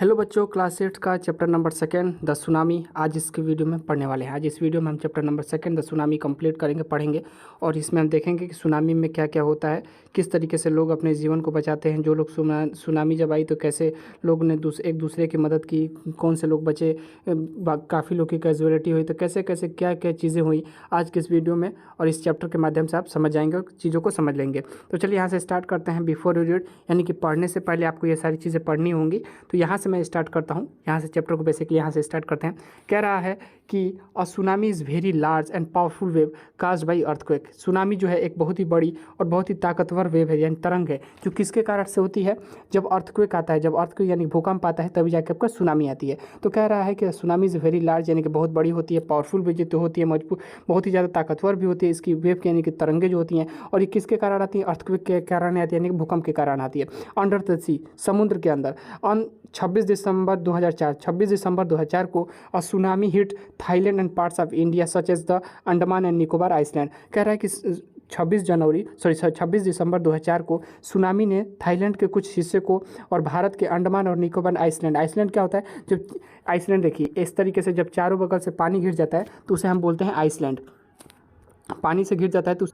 Hello बच्चों, class 8 का chapter number second the tsunami आज इसके वीडियो में पढ़ने वाले हैं। आज इस वीडियो में हम chapter number second the tsunami complete करेंगे, पढ़ेंगे और इसमें हम देखेंगे कि सुनामी में क्या क्या होता है, किस तरीके से लोग अपने जीवन को बचाते हैं। जो लोग सुनामी जब आई तो कैसे लोग ने एक दूसरे की मदद की, कौन से लोग बचे, काफ़ी लोग की कैजुअलिटी हुई, तो कैसे कैसे क्या क्या चीज़ें हुई आज के इस वीडियो में और इस चैप्टर के माध्यम से आप समझ जाएंगे और चीज़ों को समझ लेंगे। तो चलिए यहाँ से स्टार्ट करते हैं। बिफोर यू रीड, यानी कि पढ़ने से पहले आपको ये सारी चीज़ें पढ़नी होंगी। तो यहाँ से मैं स्टार्ट करता हूँ, यहाँ से चैप्टर को बेसिकली यहाँ से स्टार्ट करते हैं। कह रहा है कि अ tsunami is very large and powerful wave caused by earthquake. Tsunami जो है एक बहुत ही बड़ी और बहुत ही ताकतवर वेव है, यानी तरंग है, जो किसके कारण से होती है? जब अर्थक्वेक आता है, जब अर्थक्वेक यानी भूकंप आता है, तभी जाकर आपका सुनामी आती है। तो कह रहा है कि सुनामी इज़ वेरी लार्ज, यानी कि बहुत बड़ी होती है, पावरफुल भी जो होती है, मजबूत, बहुत ही ज़्यादा ताकतवर भी होती है इसकी वेव की, यानी कि तरंगे जो होती हैं। और ये किसके कारण आती है? अर्थक्वेक के कारण आती है, यानी कि भूकंप के कारण आती है। अंडर द सी, समुद्र के अंदर। ऑन 26 दिसंबर 2004 को a tsunami hit Thailand and parts of India such as the Andaman and Nicobar island. कह रहा है कि 26 दिसंबर 2004 को सुनामी ने थाईलैंड के कुछ हिस्से को और भारत के अंडमान और निकोबार आइसलैंड क्या होता है? जब आइसलैंड देखिए इस तरीके से, जब चारों बगल से पानी घिर जाता है तो उसे हम बोलते हैं आइसलैंड। पानी से घिर जाता है तो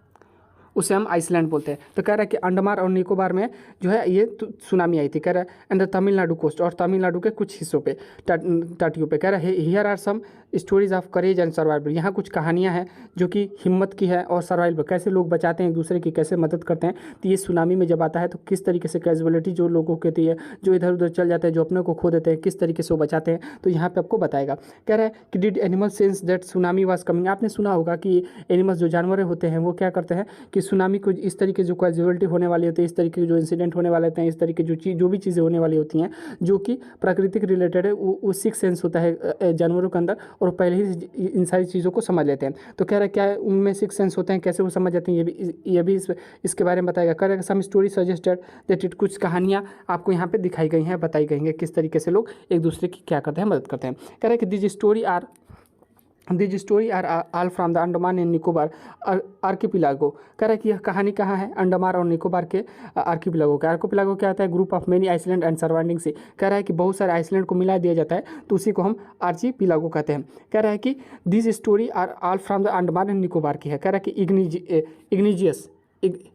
उसे हम आइसलैंड बोलते हैं। तो कह रहा है कि अंडमान और निकोबार में जो है ये सुनामी आई थी। कह रहा है एंड द तमिलनाडु कोस्ट, और तमिलनाडु के कुछ हिस्सों पे, तटियों पे। कह रहा है here are some stories of courage and survival. यहाँ कुछ कहानियाँ हैं जो कि हिम्मत की है और सर्वाइवल, कैसे लोग बचाते हैं एक दूसरे की, कैसे मदद करते हैं। तो ये सुनामी में जब आता है तो किस तरीके से कैजुअलिटी जो लोगों की होती है, जो इधर उधर चल जाते हैं, जो अपने को खो देते हैं, किस तरीके से वो बचाते हैं, तो यहाँ पे आपको बताएगा। कह रहा है कि did animal sense that tsunami was coming. आपने सुना होगा कि एनिमल्स जो जानवर होते हैं वो क्या करते हैं कि सुनामी को इस तरीके जो कैजुअलिटी होने वाली होती है, इस तरीके के जो इंसिडेंट होने वाले होते हैं, इस तरीके जो भी चीज़ें होने वाली होती हैं जो कि प्राकृतिक रिलेटेड है, वो सिक्स सेंस होता है जानवरों के अंदर, और पहले ही इन सारी चीज़ों को समझ लेते हैं। तो कह रहा है क्या उनमें सिक्स सेंस होते हैं, कैसे वो समझ जाते हैं, ये भी इसके बारे में बताएगा। कह रहा है some story suggested that it, कुछ कहानियाँ आपको यहाँ पे दिखाई गई हैं, बताई गई हैं, किस तरीके से लोग एक दूसरे की क्या करते हैं, मदद करते हैं। कह रहा है कि this story are all from the Andaman and Nicobar archipelago. कह रहा है कि यह कहानी कहाँ है? अंडमान और निकोबार के आर्किपिलागो का। आर्किपिलागो क्या होता है? Group of many island and surrounding से। कह रहा है कि बहुत सारे आइसलैंड को मिला दिया जाता है तो उसी को हम आर्चिपिलागो कहते हैं। कह रहा है कि this story are all from the Andaman and Nicobar की है। कह रहा है कि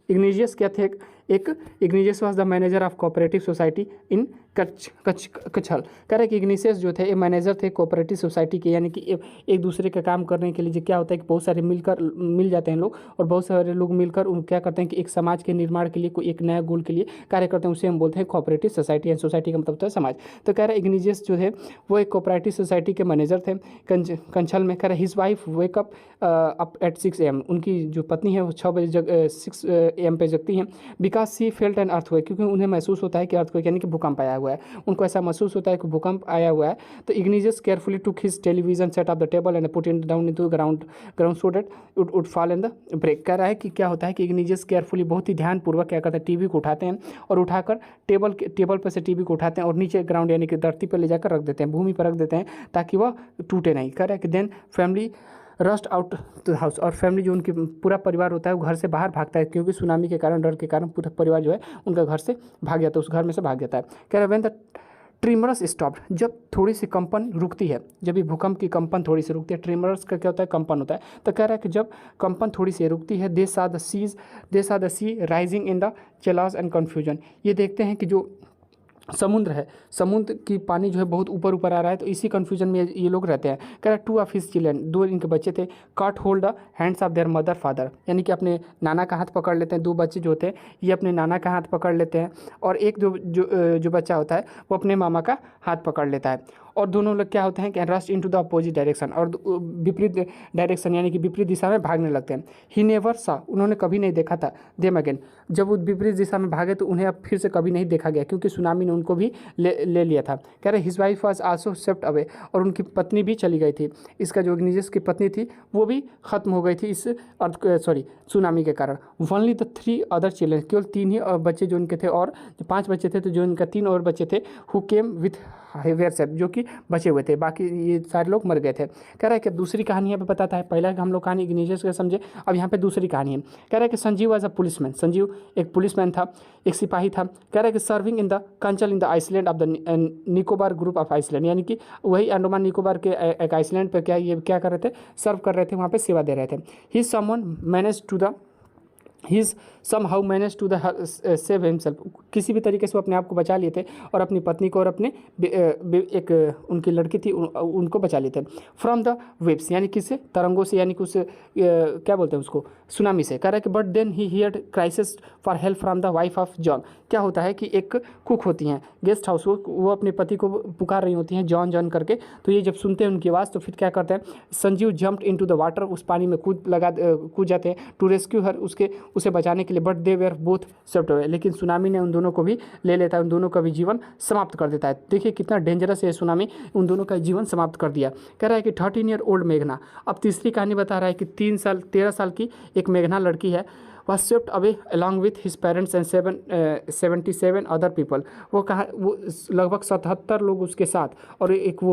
इग्निजियस क्या थे? Ignatius was the manager of cooperative society in Katchal. कह रहे कि इग्निशियस जो थे ये मैनेजर थे कोऑपरेटिव सोसाइटी के, यानी कि एक दूसरे का काम करने के लिए क्या होता है कि बहुत सारे मिल जाते हैं लोग, और बहुत सारे लोग मिलकर उन क्या करते हैं कि एक समाज के निर्माण के लिए, कोई एक नया गोल के लिए कार्य करते हैं, उसे हम बोलते हैं कोऑपरेटिव सोसाइटी। एंड सोसाइटी का मतलब होता है समाज। तो कह रहे इग्निशियस जो थे वो एक कोऑपरेटिव सोसाइटी के मैनेजर थे कंछल में। कह रहे his wife wake up at 6 AM। उनकी जो पत्नी है वो 6 AM पे जगती हैं। Because C felt an earthquake, क्योंकि उन्हें महसूस होता है कि अर्थक्वेक यानी कि भूकंप आया हुआ है, उनको ऐसा महसूस होता है कि भूकंप आया हुआ है। तो Ignatius carefully took his television set off the table and put it down into ground so that it would fall in the break. कह रहा है कि क्या होता है कि इग्निशियस केयरफुली, बहुत ही ध्यानपूर्वक क्या करते हैं, टीवी को उठाते हैं और उठाकर टेबल पर से टीवी को उठाते हैं और नीचे ग्राउंड यानी कि धरती पर ले जाकर रख देते हैं, भूमि पर रख देते हैं ताकि वह टूटे नहीं। कह रहा है कि then family rushed out the house, और फैमिली जो उनकी पूरा परिवार होता है वो घर से बाहर भागता है, क्योंकि सुनामी के कारण, डर के कारण पूरा परिवार जो है उनका घर से भाग जाता है, उस घर में से भाग जाता है। कह रहा है व्हेन द ट्रिमरस स्टॉप्ड, जब थोड़ी सी कंपन रुकती है, जब ये भूकंप की कंपन थोड़ी सी रुकती है, ट्रिमरस का क्या होता है? कंपन होता है। तो कह रहा है कि जब कंपन थोड़ी सी रुकती है, they saw the sea rising in the चेलास एंड कन्फ्यूजन। ये देखते हैं कि जो समुद्र है, समुद्र की पानी जो है बहुत ऊपर ऊपर आ रहा है, तो इसी कन्फ्यूजन में ये लोग रहते हैं। कह रहा है 2 ऑफ हिज चिल्ड्रन, 2 इनके बच्चे थे, काट hold the hands of their mother father, यानी कि अपने नाना का हाथ पकड़ लेते हैं। 2 बच्चे जो होते हैं ये अपने नाना का हाथ पकड़ लेते हैं, और एक जो बच्चा होता है वो अपने मामा का हाथ पकड़ लेता है, और दोनों लोग क्या होते हैं कि rust into the opposite direction, और विपरीत डायरेक्शन यानी कि विपरीत दिशा में भागने लगते हैं। ही नेवर सा, उन्होंने कभी नहीं देखा था, देम अगेन, जब वो विपरीत दिशा में भागे तो उन्हें अब फिर से कभी नहीं देखा गया, क्योंकि सुनामी ने उनको भी ले लिया था। कह रहे his wife was also swept away, और उनकी पत्नी भी चली गई थी। इसका जो इग्निशियस की पत्नी थी वो भी खत्म हो गई थी इस सुनामी के कारण। ओनली द 3 अदर चिल्ड्रन, केवल 3 ही बच्चे जो उनके थे, और 5 बच्चे थे, तो जो इनका 3 और बच्चे थे, who came with were safe, जो कि बचे हुए थे, बाकी ये सारे लोग मर गए थे। कह रहा है कि दूसरी कहानी यहाँ पे बताता है, पहला हम लोग कहानी इग्निशियस का समझे, अब यहाँ पे दूसरी कहानी है। कह रहा है कि Sanjeev was a policeman, Sanjeev एक पुलिसमैन था, एक सिपाही था। कह रहा है कि serving in the Katchal in the island of the Nicobar group of island, यानी कि वही अंडमान निकोबार के एक आइसलैंड पर क्या कर रहे थे, सर्व कर रहे थे, वहाँ पे सेवा दे रहे थे। He someone manage to the he's somehow manage to the save himself, किसी भी तरीके से वो अपने आप को बचा लिए थे और अपनी पत्नी को और अपने एक उनकी लड़की थी उनको बचा लिए थे। फ्रॉम द वेव्स, यानी किससे, तरंगों से, यानी कि उस क्या बोलते हैं उसको, सुनामी से। कह रहा है कि but then he heard cries for help from the wife of John. क्या होता है कि एक कुक होती हैं गेस्ट हाउस, वो अपने पति को पुकार रही होती हैं जॉन जॉन करके। तो ये जब सुनते हैं उनकी आवाज़ तो फिर क्या करते हैं, Sanjeev jumped into the water, उस पानी में कूद जाते हैं टू रेस्क्यू हर, उसे बचाने के लिए। But they were both swept away, लेकिन सुनामी ने उन दोनों को भी ले लेता है, उन दोनों का भी जीवन समाप्त कर देता है। देखिए कितना डेंजरस है सुनामी, उन दोनों का जीवन समाप्त कर दिया। कह रहा है कि 13 ईयर ओल्ड मेघना, अब तीसरी कहानी बता रहा है कि 13 साल की एक मेघना लड़की है, वह swept away along with his parents and 77 other people. वो लगभग 77 लोग उसके साथ, और एक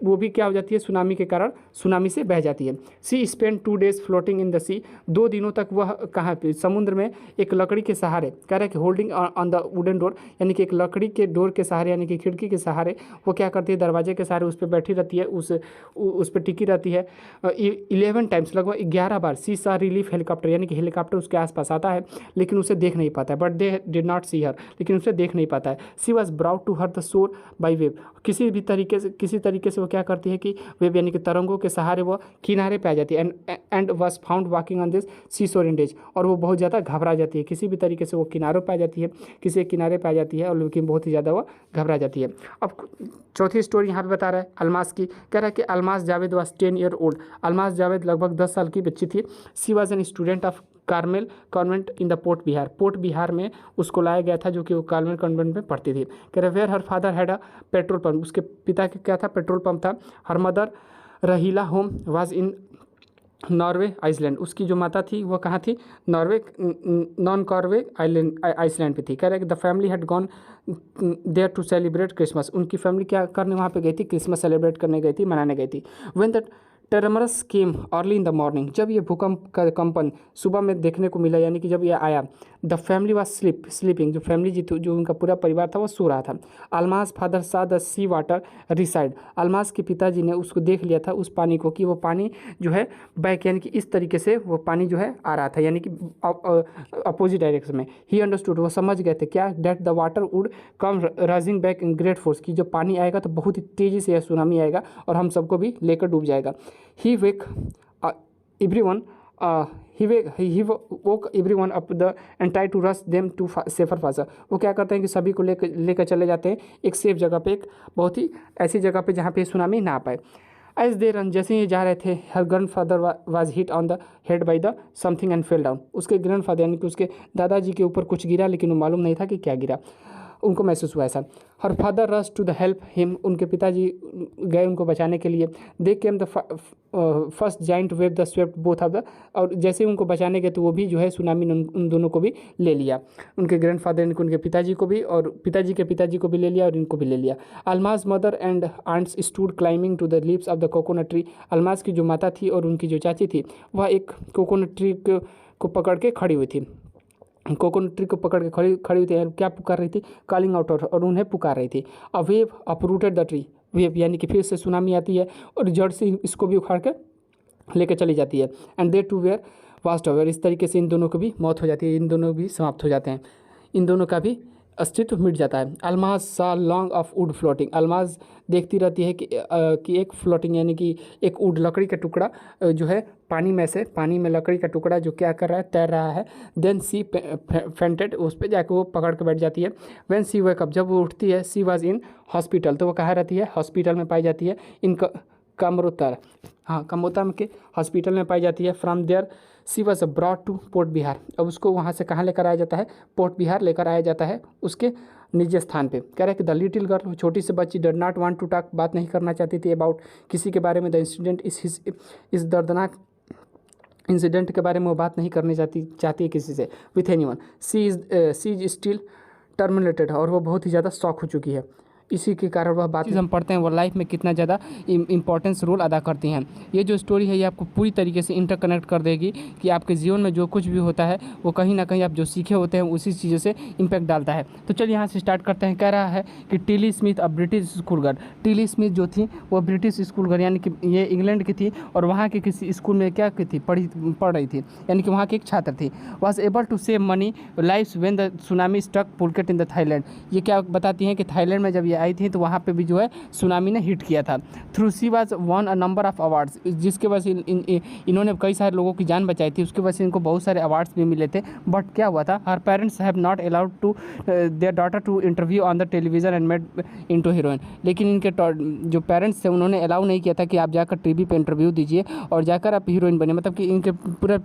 वो भी क्या हो जाती है, सुनामी के कारण सुनामी से बह जाती है। She spend 2 days floating in the sea, 2 दिनों तक वह कहाँ पे, समुद्र में एक लकड़ी के सहारे। कह रहा है कि holding on the wooden door, यानी कि एक लकड़ी के डोर के सहारे, यानी कि खिड़की के सहारे वो क्या करती है, दरवाजे के सहारे उस पर बैठी रहती है, उस पर टिकी रहती है। 11 टाइम्स, लगभग 11 बार सी सा रिलीफ हेलीकॉप्टर, यानी कि हेलीकॉप्टर उसके आसपास आता है लेकिन उसे देख नहीं पाता है। But they did not see her, लेकिन उसे देख नहीं पाता है। She was brought to her the shore by wave, किसी तरीके से वो क्या करती है कि वेव यानी कि तरंगों के सहारे वो किनारे पे आ जाती है। And was found walking on this sea shore in days, और वो बहुत ज़्यादा घबरा जाती है, किसी भी तरीके से वो किनारों पे आ जाती है, किसी एक किनारे पे आ जाती है, और लेकिन बहुत ही ज़्यादा वो घबरा जाती है। अब चौथी स्टोरी यहाँ पे बता रहा है अलमास की। कह रहा है कि Almas Javed was 10 year old, Almas Javed लगभग 10 साल की बच्ची थी। She was an student of Carmel convent in the Port Blair, Port Blair में उसको लाया गया था, जो कि वो कार्मेल कॉन्वेंट में पढ़ती थी। कह रहे where her father had a petrol pump, उसके पिता के क्या था, पेट्रोल पंप था। Her mother Rahila home was in Norway island, उसकी जो माता थी वो कहाँ थी, नॉन कॉर्वे आइसलैंड पे थी। कह रहे कि the family had gone there to celebrate Christmas, उनकी फैमिली क्या करने वहाँ पे गई थी, क्रिसमस सेलिब्रेट करने गई थी, मनाने गई थी। When that tremors came early in the morning, जब ये भूकंप का कंपन सुबह में देखने को मिला, यानी कि जब ये आया, द फैमिली वाज स्लीपिंग, जो फैमिली जो उनका पूरा परिवार था वो सो रहा था। Almas father saw the sea water recede, Almas के पिताजी ने उसको देख लिया था उस पानी को, कि वो पानी जो है बैक, यानी कि इस तरीके से वो पानी जो है आ रहा था, यानी कि अपोजिट डायरेक्शन में। ही अंडरस्टूड, वो समझ गए थे क्या, that the water would come rising back in great force, कि जो पानी आएगा तो बहुत ही तेज़ी से यह सुनामी आएगा और हम सबको भी लेकर डूब जाएगा। ही वेक everyone he woke everyone up the and tried to rush them to safer faster, वो क्या करते हैं कि सभी को लेकर चले जाते हैं एक सेफ जगह पे, एक बहुत ही ऐसी जगह पे जहाँ पे सुनामी ना पाए। एज दे रन, जैसे ये जा रहे थे, her grandfather was hit on the head by the something and fell down, उसके ग्रैंड फादर यानी कि उसके दादाजी के ऊपर कुछ गिरा, लेकिन वो मालूम नहीं था कि क्या गिरा, उनको महसूस हुआ ऐसा। Her father rush to the help him, उनके पिताजी गए उनको बचाने के लिए। They came the first giant wave the swept both of the, और जैसे ही उनको बचाने गए तो वो भी जो है सुनामी ने उन दोनों को भी ले लिया, उनके ग्रैंडफादर ने उनके पिताजी को भी, और पिताजी के पिताजी को भी ले लिया और इनको भी ले लिया। Almas mother and aunts stood climbing to the leaves of the coconut tree, Almas की जो माता थी और उनकी जो चाची थी वह एक कोकोनट ट्री को पकड़ के खड़ी हुई थी, कोकोनट ट्री को पकड़ के खड़ी हुई थी। क्या पुकार रही थी, कॉलिंग आउट, और उन्हें पुकार रही थी। A wave uprooted the tree, wave यानी कि फिर से सुनामी आती है और जड़ से इसको भी उखाड़ कर लेकर चली जाती है। And they too were washed over, इस तरीके से इन दोनों को भी मौत हो जाती है, इन दोनों भी समाप्त हो जाते हैं, इन दोनों का भी अस्तित्व मिट जाता है। अलमास सा long off would floating, Almas देखती रहती है कि एक फ्लोटिंग यानी कि एक वुड लकड़ी का टुकड़ा जो है पानी में लकड़ी का टुकड़ा जो क्या कर रहा है, तैर रहा है। देन सी फेंटेड, उस पर जाकर वो पकड़ के बैठ जाती है। व्हेन सी वेक अप, जब वो उठती है, सी वाज इन हॉस्पिटल, तो वो कहाँ रहती है, हॉस्पिटल में पाई जाती है। इन कमरोतर, हाँ कमोता के हॉस्पिटल में पाई जाती है। From there she was brought to Port Blair, अब उसको वहाँ से कहाँ लेकर आया जाता है, पोर्ट बिहार लेकर आया जाता है उसके निजी स्थान पे। कह रहा है कि द लिटिल गर्ल, छोटी सी बच्ची, डर नॉट वांट टू टॉक, बात नहीं करना चाहती थी अबाउट, किसी के बारे में, द इंसिडेंट इस दर्दनाक इंसिडेंट के बारे में वो बात नहीं करनी चाहती है किसी से, with anyone. She is still terminated, और वो बहुत ही ज़्यादा शॉक हो चुकी है। इसी के कारण वह बात हम पढ़ते हैं वो लाइफ में कितना ज़्यादा इंपॉर्टेंस रोल अदा करती हैं। ये जो स्टोरी है ये आपको पूरी तरीके से इंटरकनेक्ट कर देगी कि आपके जीवन में जो कुछ भी होता है वो कहीं ना कहीं आप जो सीखे होते हैं उसी चीज़ों से इम्पैक्ट डालता है। तो चलिए यहाँ से स्टार्ट करते हैं। कह रहा है कि Tilly Smith a British school girl. Tilly Smith जो थी वो ब्रिटिश स्कूल गर्ल यानी कि ये इंग्लैंड की थी और वहाँ के किसी स्कूल में क्या की थी पढ़ रही थी, यानी कि वहाँ की एक छात्र थी। Was able to save many lives when the tsunami struck Phuket in the Thailand. ये क्या बताती हैं कि थाईलैंड में जब ये आई थी तो वहाँ पे भी जो है सुनामी ने हिट किया था। Through she was one a number of awards, जिसके वजह से इन्होंने कई सारे लोगों की जान बचाई थी, उसके वजह से इनको बहुत सारे अवार्ड्स भी मिले थे। बट क्या हुआ था, her parents have not allowed to their daughter to interview on the television and made into heroine. लेकिन इनके जो पेरेंट्स थे उन्होंने अलाउ नहीं किया था कि आप जाकर टीवी पे इंटरव्यू दीजिए और जाकर आप हीरोइन बने। मतलब कि इनके पूरा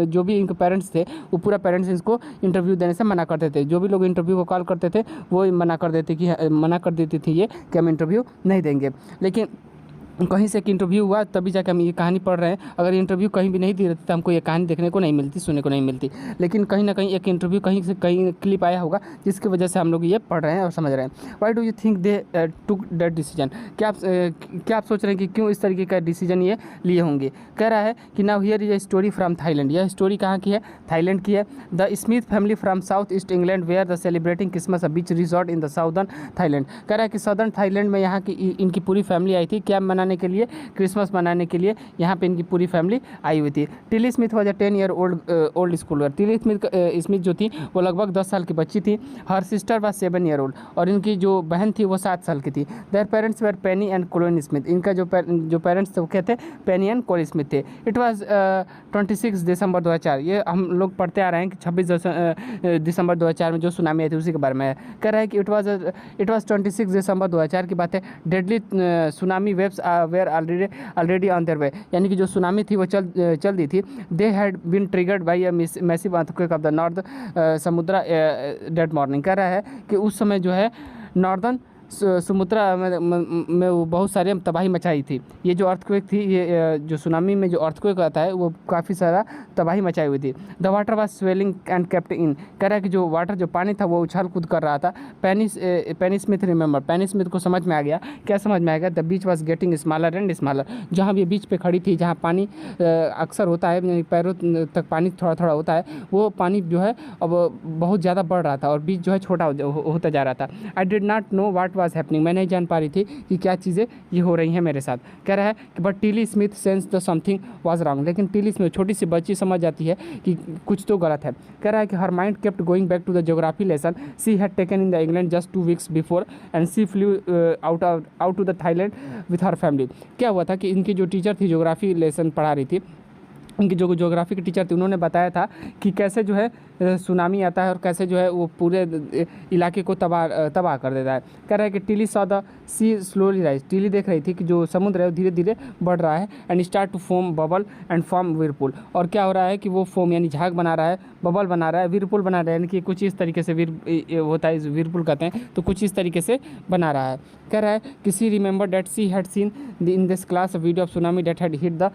जो भी इनके पेरेंट्स थे वो पूरा पेरेंट्स इसको इंटरव्यू देने से मना करते थे। जो भी लोग इंटरव्यू को कॉल करते थे वो मना कर देती थी ये कि हम इंटरव्यू नहीं देंगे। लेकिन कहीं से एक इंटरव्यू हुआ तभी जाकर हम ये कहानी पढ़ रहे हैं। अगर इंटरव्यू कहीं भी नहीं दी रहती तो हमको ये कहानी देखने को नहीं मिलती, सुनने को नहीं मिलती। लेकिन कहीं ना कहीं एक इंटरव्यू कहीं से कहीं क्लिप आया होगा जिसकी वजह से हम लोग ये पढ़ रहे हैं और समझ रहे हैं। Why do you think they took that decision. क्या आप सोच रहे हैं कि क्यों इस तरीके का डिसीजन ये लिए होंगे। कह रहा है कि now here is a story from Thailand. यह स्टोरी कहाँ की है, थाईलैंड की है। The Smith family from south east England were the celebrating Christmas a beach resort in the southern Thailand. कह रहा है कि सदर्न थाईलैंड में यहाँ की इनकी पूरी फैमिली आई थी क्या मनाने के लिए, क्रिसमस मनाने के लिए यहाँ पे इनकी पूरी फैमिली आई हुई थी। Tilly Smith was a 10 year old school girl. Tilly Smith जो थी वो लगभग 10 साल की बच्ची थी। Her sister was 7 year old और इनकी जो बहन थी वो 7 साल की थी। Their parents were Penny and Colin Smith. इनका जो पेरेंट्स थे वो क्या थे, पेनी एंड कोलिन स्मिथ थे। It was 26 December 2004। ये हम लोग पढ़ते आ रहे हैं कि 26 दिसंबर 2004 में जो सुनामी आई थी उसी के बारे में है। कह रहा है कि इट वॉज 26 दिसंबर 2004 की बात है। Deadly tsunami waves were already on their way, यानी कि जो सुनामी थी वो चल दी थी। They had been triggered by a massive earthquake off the north Sumatra that morning. कह रहा है कि उस समय जो है नॉर्दर्न समुद्रा में वो बहुत सारे तबाही मचाई थी। ये जो अर्थक्वेक थी, ये जो सुनामी में जो अर्थक्वेक आता है वो काफ़ी सारा तबाही मचाई हुई थी। The water was swelling and kept in. कह रहा है कि जो वाटर जो पानी था वो उछाल कूद कर रहा था। पेनी स्मिथ रिमेंबर, पेनी स्मिथ को समझ में आ गया। क्या समझ में आ गया, the beach was getting smaller and smaller. जहाँ ये बीच पे खड़ी थी, जहाँ पानी अक्सर होता है, पैरों तक पानी थोड़ा थोड़ा होता है, वो पानी जो है अब बहुत ज़्यादा बढ़ रहा था और बीच जो है छोटा होता जा रहा था। I did not know what was happening. मैं नहीं जान पा रही थी कि क्या चीज़ें ये हो रही हैं मेरे साथ। कह रहा है कि but Tilly Smith sense the something was wrong. लेकिन टिली स्मिथ, छोटी सी बच्ची, समझ जाती है कि कुछ तो गलत है। कह रहा है कि her mind kept going back to the geography lesson she had taken in the England just 2 weeks before and she flew out to the Thailand with her family. क्या हुआ था कि इनकी जो टीचर थी, ज्योग्राफी लेसन पढ़ा रही थी, उनकी जो ज्योग्राफी के टीचर थे उन्होंने बताया था कि कैसे जो है सुनामी आता है और कैसे जो है वो पूरे इलाके को तबाह कर देता है। कह रहा है कि Tilly saw the sea slowly rise. Tilly देख रही थी कि जो समुद्र है वो धीरे धीरे बढ़ रहा है and start to form bubble and form whirlpool. और क्या हो रहा है कि वो फोम यानी झाग बना रहा है, बबल बना रहा है, विरपुल बना रहा है, यानी कि कुछ इस तरीके से होता है, विरपुल कहते हैं, तो कुछ इस तरीके से बना रहा है। कह रहा है कि she remember that she had seen in this class video of tsunami that had hit the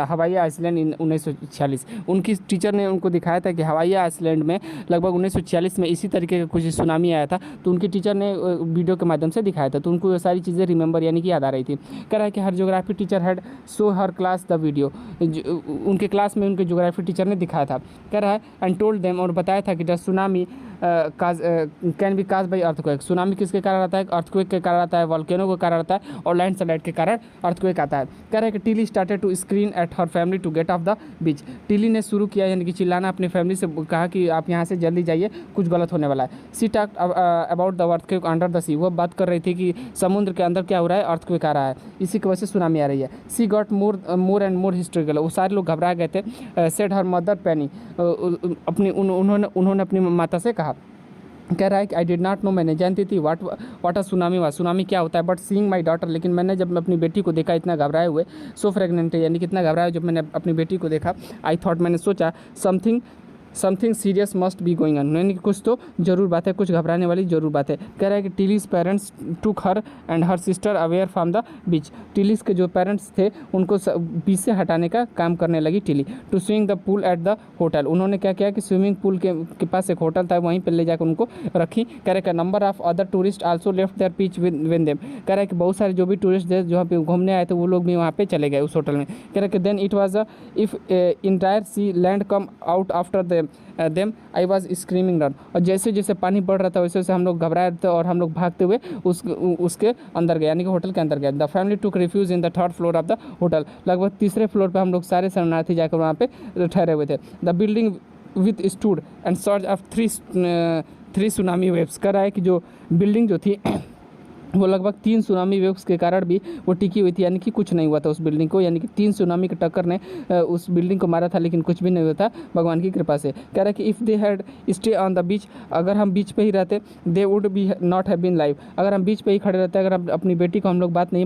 Hawaii island in 1946। उनकी टीचर ने उनको दिखाया था कि हवाई आइसलैंड में लगभग 1946 में इसी तरीके का कुछ सुनामी आया था, तो उनकी टीचर ने वीडियो के माध्यम से दिखाया था, तो उनको ये सारी चीज़ें रिमेंबर यानी कि याद आ रही थी। कह रहा है कि her geography teacher had show her class the video. उनके क्लास में उनके ज्योग्राफी टीचर ने दिखाया था। कह रहा है एंड टोल्ड देम, और बताया था कि the tsunami can be cause by earthquake. Tsunami किसके कारण आता है, अर्थक्वेक के कारण आता है, वॉल्केनो के कारण आता है और लैंडस्लाइड के कारण अर्थक्वेक आता है। कह रहा है कि Tilly started to scream at her family to get off the beach. Tilly ने शुरू किया यानी कि चिल्लाना अपनी फैमिली से, कहा कि आप यहाँ से जल्दी जाइए, कुछ गलत होने वाला है। She talked about the earthquake under the sea. वो बात कर रही थी कि समुद्र के अंदर क्या हो रहा है, अर्थक्वेक आ रहा है, इसी की वजह से सुनामी आ रही है। She got more and more historical. वो सारे लोग घबरा गए थे। सेड हर मदर पेनी, उन्होंने अपनी माता से कहा। कह रहा है कि आई डिड नॉट नो, मैं नहीं जानती थी वाट अ सुनामी हुआ, सुनामी क्या होता है, बट सीइंग माई डॉटर, लेकिन मैंने जब अपनी बेटी को देखा इतना घबराए हुए, सो फ्रेगनेंट यानी कितना घबराया, जब मैंने अपनी बेटी को देखा, आई थॉट, मैंने सोचा, something something serious must be going on, यानी कि कुछ तो जरूर बात है, कुछ घबराने वाली जरूर बात है। कह रहा है कि Tilly's parents took her and her sister away from the beach, Tilly's के जो पेरेंट्स थे उनको बीच से हटाने का काम करने लगी Tilly. To swimming the pool at the hotel, उन्होंने क्या किया कि स्विमिंग पूल के पास एक होटल था, वहीं पर ले जाकर उनको रखी। कह रहे कि number of other tourist also left their pitch with them, कह रहा है कि बहुत सारे जो भी टूरिस्ट थे जो पे घूमने आए थे वो लोग भी वहाँ पे चले गए उस होटल में। कह रहे कि then it was if entire sea land come out after them I was screaming down, और जैसे जैसे पानी बढ़ रहा था वैसे वैसे हम लोग घबराए थे और हम लोग भागते हुए उसके अंदर गए, यानी कि होटल के अंदर गए। The family took refuge in the third floor of the hotel, लगभग तीसरे फ्लोर पर हम लोग सारे शरणार्थी जाकर वहाँ पे ठहरे हुए थे। The building with stood and search of three tsunami waves, कर रहा है कि जो बिल्डिंग जो थी वो लगभग 3 सुनामी वेव्स के कारण भी वो टिकी हुई थी, यानी कि कुछ नहीं हुआ था उस बिल्डिंग को, यानी कि 3 सुनामी के टक्कर ने उस बिल्डिंग को मारा था लेकिन कुछ भी नहीं हुआ था भगवान की कृपा से। कह रहा है कि if they had stay on the beach, अगर हम बीच पे ही रहते, they would be not have been live, अगर हम बीच पे ही खड़े रहते, अगर हम अपनी बेटी को हम लोग बात नहीं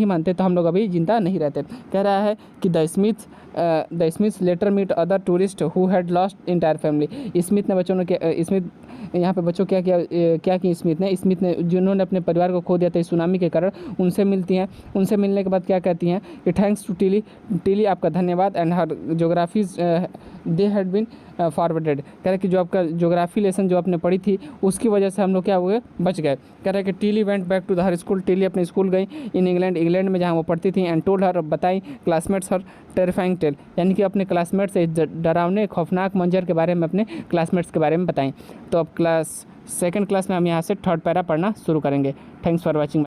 मानते तो हम लोग अभी जिंदा नहीं रहते। कह रहा है कि the Smiths later meet other tourist who had lost entire family, Smith ने बच्चों ने स्मिथ यहाँ पे बच्चों क्या कि स्मिथ ने जिन्होंने अपने परिवार को खो दिया था इस सुनामी के कारण, उनसे मिलती हैं। उनसे मिलने के बाद क्या कहती हैं कि थैंक्स टू टिली आपका धन्यवाद, and her geographies they had been forwarded, कह रहे कि जो आपका जोग्राफी लेसन जो आपने पढ़ी थी उसकी वजह से हम लोग क्या हुए, बच गए। कह रहे कि Tilly went back to the her school, Tilly अपने स्कूल गई इन इंग्लैंड में जहाँ वो पढ़ती थी, एंड टोल्ड हर बताई क्लासमेट्स हर टेरिफाइंग टेल, यानी कि अपने क्लासमेट से डरावने खौफनाक मंजर के बारे में अपने क्लासमेट्स के बारे में बताएं। तो अब सेकंड क्लास में हम यहाँ से थर्ड पैरा पढ़ना शुरू करेंगे। Thanks for watching.